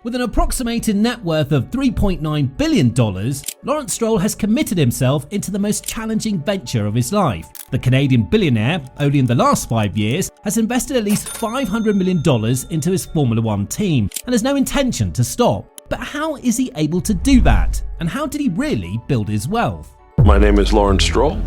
With an approximated net worth of $3.9 billion, Lawrence Stroll has committed himself into the most challenging venture of his life. The Canadian billionaire, only in the last 5 years, has invested at least $500 million into his Formula 1 team and has no intention to stop. But how is he able to do that? And how did he really build his wealth? My name is Lawrence Stroll.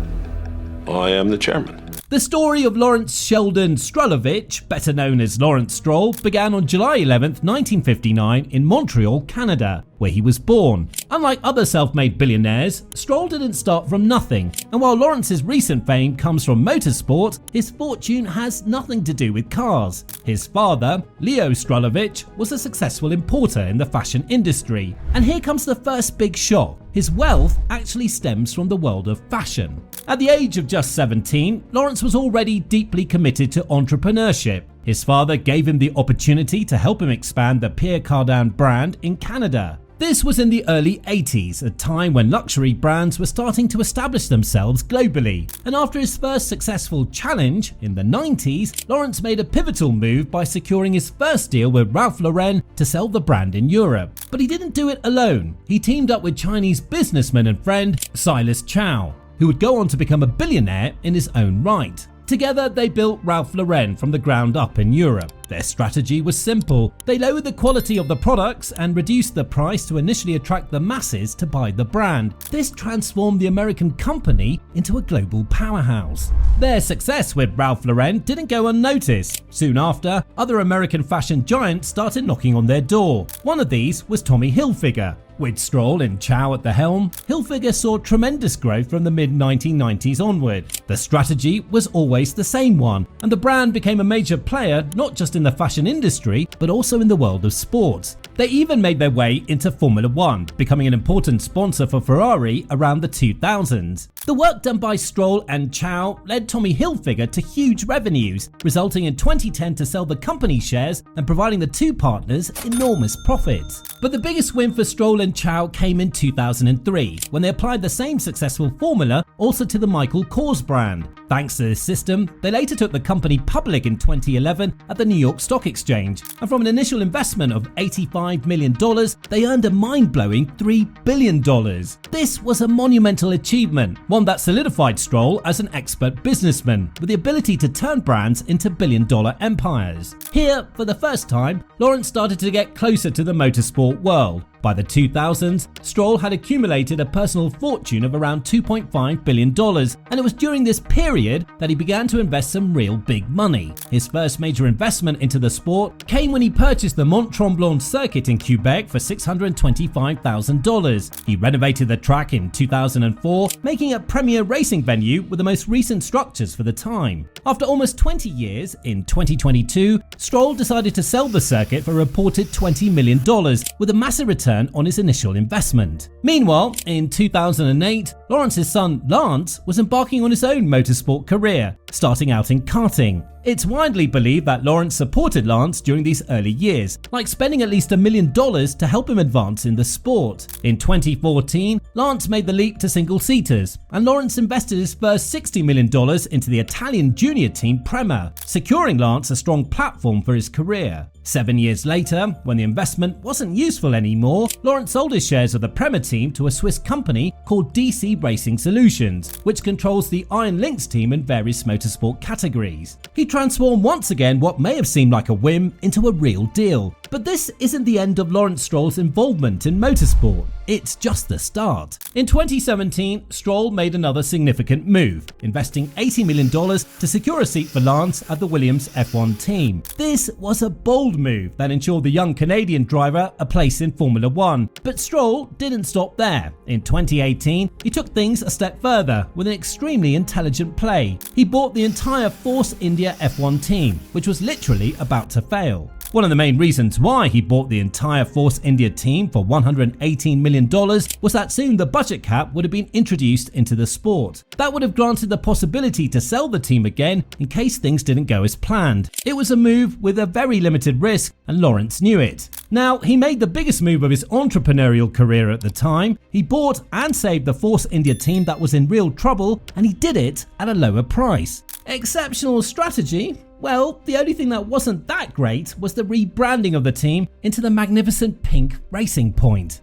I am the chairman. The story of Lawrence Sheldon Strulovitch, better known as Lawrence Stroll, began on July 11, 1959 in Montreal, Canada, where he was born. Unlike other self-made billionaires, Stroll didn't start from nothing, and while Lawrence's recent fame comes from motorsport, his fortune has nothing to do with cars. His father, Leo Strulovitch, was a successful importer in the fashion industry. And here comes the first big shock. His wealth actually stems from the world of fashion. At the age of just 17, Lawrence was already deeply committed to entrepreneurship. His father gave him the opportunity to help him expand the Pierre Cardin brand in Canada. This was in the early 80s, a time when luxury brands were starting to establish themselves globally. And after his first successful challenge in the 90s, Lawrence made a pivotal move by securing his first deal with Ralph Lauren to sell the brand in Europe. But he didn't do it alone. He teamed up with Chinese businessman and friend Silas Chow, who would go on to become a billionaire in his own right. Together, they built Ralph Lauren from the ground up in Europe. Their strategy was simple. They lowered the quality of the products and reduced the price to initially attract the masses to buy the brand. This transformed the American company into a global powerhouse. Their success with Ralph Lauren didn't go unnoticed. Soon after, other American fashion giants started knocking on their door. One of these was Tommy Hilfiger. With Stroll and Chow at the helm, Hilfiger saw tremendous growth from the mid-1990s onward. The strategy was always the same one, and the brand became a major player not just in the fashion industry, but also in the world of sports. They even made their way into Formula 1, becoming an important sponsor for Ferrari around the 2000s. The work done by Stroll and Chow led Tommy Hilfiger to huge revenues, resulting in 2010 to sell the company shares and providing the two partners enormous profits. But the biggest win for Stroll and Chow came in 2003, when they applied the same successful formula also to the Michael Kors brand. Thanks to this system, they later took the company public in 2011 at the New York Stock Exchange, and from an initial investment of $85 million, they earned a mind-blowing $3 billion. This was a monumental achievement, one that solidified Stroll as an expert businessman with the ability to turn brands into billion-dollar empires. Here, for the first time, Lawrence started to get closer to the motorsport world. By the 2000s, Stroll had accumulated a personal fortune of around $2.5 billion, and it was during this period that he began to invest some real big money. His first major investment into the sport came when he purchased the Mont-Tremblant circuit in Quebec for $625,000. He renovated the track in 2004, making it a premier racing venue with the most recent structures for the time. After almost 20 years, in 2022, Stroll decided to sell the circuit for a reported $20 million, with a massive return on his initial investment. Meanwhile, in 2008, Lawrence's son Lance was embarking on his own motorsport career, starting out in karting. It's widely believed that Lawrence supported Lance during these early years, like spending at least $1 million to help him advance in the sport. In 2014, Lance made the leap to single-seaters, and Lawrence invested his first $60 million into the Italian junior team Prema, securing Lance a strong platform for his career. 7 years later, when the investment wasn't useful anymore, Lawrence sold his shares of the Prema team to a Swiss company called DC Racing Solutions, which controls the Iron Lynx team in various motorsport categories. He transformed once again what may have seemed like a whim into a real deal. But this isn't the end of Lawrence Stroll's involvement in motorsport. It's just the start. In 2017, Stroll made another significant move, investing $80 million to secure a seat for Lance at the Williams F1 team. This was a bold move that ensured the young Canadian driver a place in Formula 1. But Stroll didn't stop there. In 2018, he took things a step further with an extremely intelligent play. He bought the entire Force India F1 team, which was literally about to fail. One of the main reasons why he bought the entire Force India team for $118 million was that soon the budget cap would have been introduced into the sport. That would have granted the possibility to sell the team again in case things didn't go as planned. It was a move with a very limited risk, and Lawrence knew it. Now, he made the biggest move of his entrepreneurial career at the time. He bought and saved the Force India team that was in real trouble, and he did it at a lower price. Exceptional strategy? Well, the only thing that wasn't that great was the rebranding of the team into the magnificent pink Racing Point.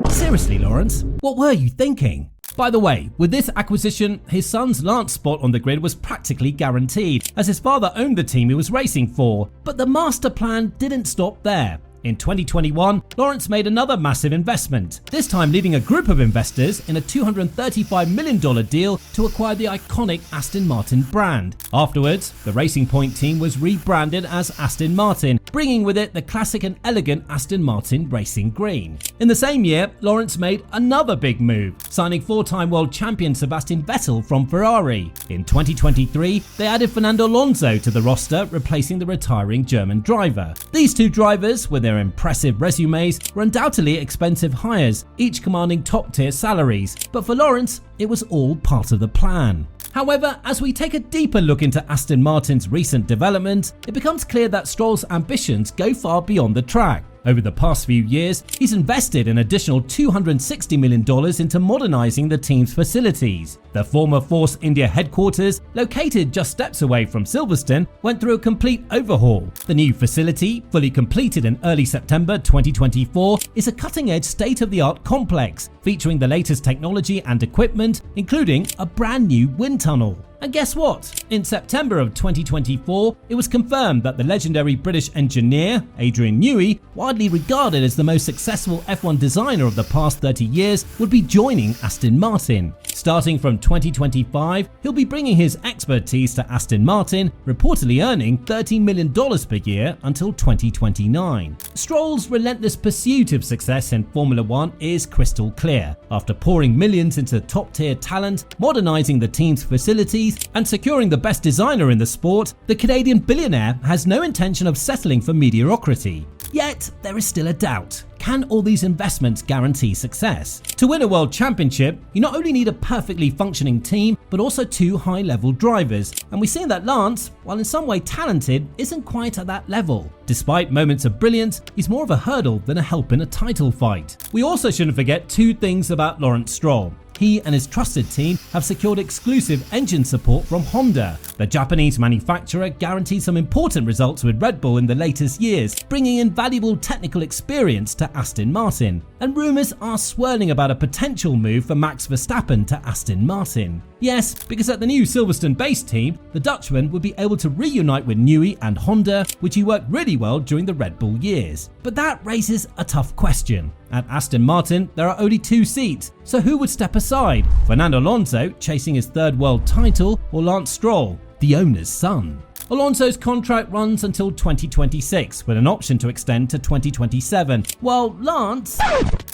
Seriously, Lawrence, what were you thinking? By the way, with this acquisition, his son's Lance spot on the grid was practically guaranteed, as his father owned the team he was racing for. But the master plan didn't stop there. In 2021, Lawrence made another massive investment, this time leading a group of investors in a $235 million deal to acquire the iconic Aston Martin brand. Afterwards, the Racing Point team was rebranded as Aston Martin, bringing with it the classic and elegant Aston Martin racing green. In the same year, Lawrence made another big move, signing four-time world champion Sebastian Vettel from Ferrari. In 2023, they added Fernando Alonso to the roster, replacing the retiring German driver. These two drivers, with their impressive resumes, were undoubtedly expensive hires, each commanding top-tier salaries, but for Lawrence, it was all part of the plan. However, as we take a deeper look into Aston Martin's recent development, it becomes clear that Stroll's ambitions go far beyond the track. Over the past few years, he's invested an additional $260 million into modernizing the team's facilities. The former Force India headquarters, located just steps away from Silverstone, went through a complete overhaul. The new facility, fully completed in early September 2024, is a cutting-edge state-of-the-art complex, featuring the latest technology and equipment, including a brand new wind tunnel. And guess what? In September of 2024, it was confirmed that the legendary British engineer, Adrian Newey, widely regarded as the most successful F1 designer of the past 30 years, would be joining Aston Martin. Starting from 2025, he'll be bringing his expertise to Aston Martin, reportedly earning $13 million per year until 2029. Stroll's relentless pursuit of success in Formula 1 is crystal clear. After pouring millions into top-tier talent, modernizing the team's facilities, and securing the best designer in the sport, the Canadian billionaire has no intention of settling for mediocrity. Yet, there is still a doubt. Can all these investments guarantee success? To win a world championship, you not only need a perfectly functioning team, but also two high-level drivers. And we've seen that Lance, while in some way talented, isn't quite at that level. Despite moments of brilliance, he's more of a hurdle than a help in a title fight. We also shouldn't forget two things about Lawrence Stroll. He and his trusted team have secured exclusive engine support from Honda. The Japanese manufacturer guaranteed some important results with Red Bull in the latest years, bringing in valuable technical experience to Aston Martin. And rumours are swirling about a potential move for Max Verstappen to Aston Martin. Yes, because at the new Silverstone-based team, the Dutchman would be able to reunite with Newey and Honda, which he worked really well during the Red Bull years. But that raises a tough question. At Aston Martin, there are only two seats, so who would step aside? Fernando Alonso, chasing his third world title, or Lawrence Stroll, the owner's son? Alonso's contract runs until 2026, with an option to extend to 2027, while Lance,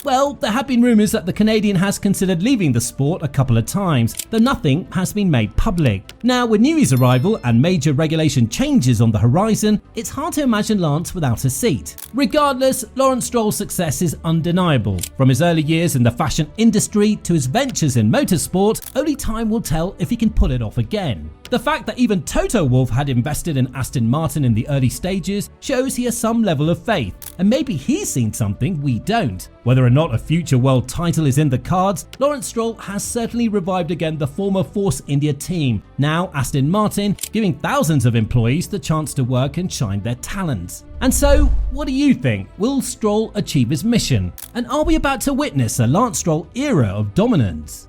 well, there have been rumours that the Canadian has considered leaving the sport a couple of times, though nothing has been made public. Now, with Newey's arrival and major regulation changes on the horizon, it's hard to imagine Lance without a seat. Regardless, Lawrence Stroll's success is undeniable. From his early years in the fashion industry to his ventures in motorsport, only time will tell if he can pull it off again. The fact that even Toto Wolff had invested in Aston Martin in the early stages shows he has some level of faith, and maybe he's seen something we don't. Whether or not a future world title is in the cards, Lawrence Stroll has certainly revived again the former Force India team, now Aston Martin, giving thousands of employees the chance to work and shine their talents. And so, what do you think? Will Stroll achieve his mission? And are we about to witness a Lance Stroll era of dominance?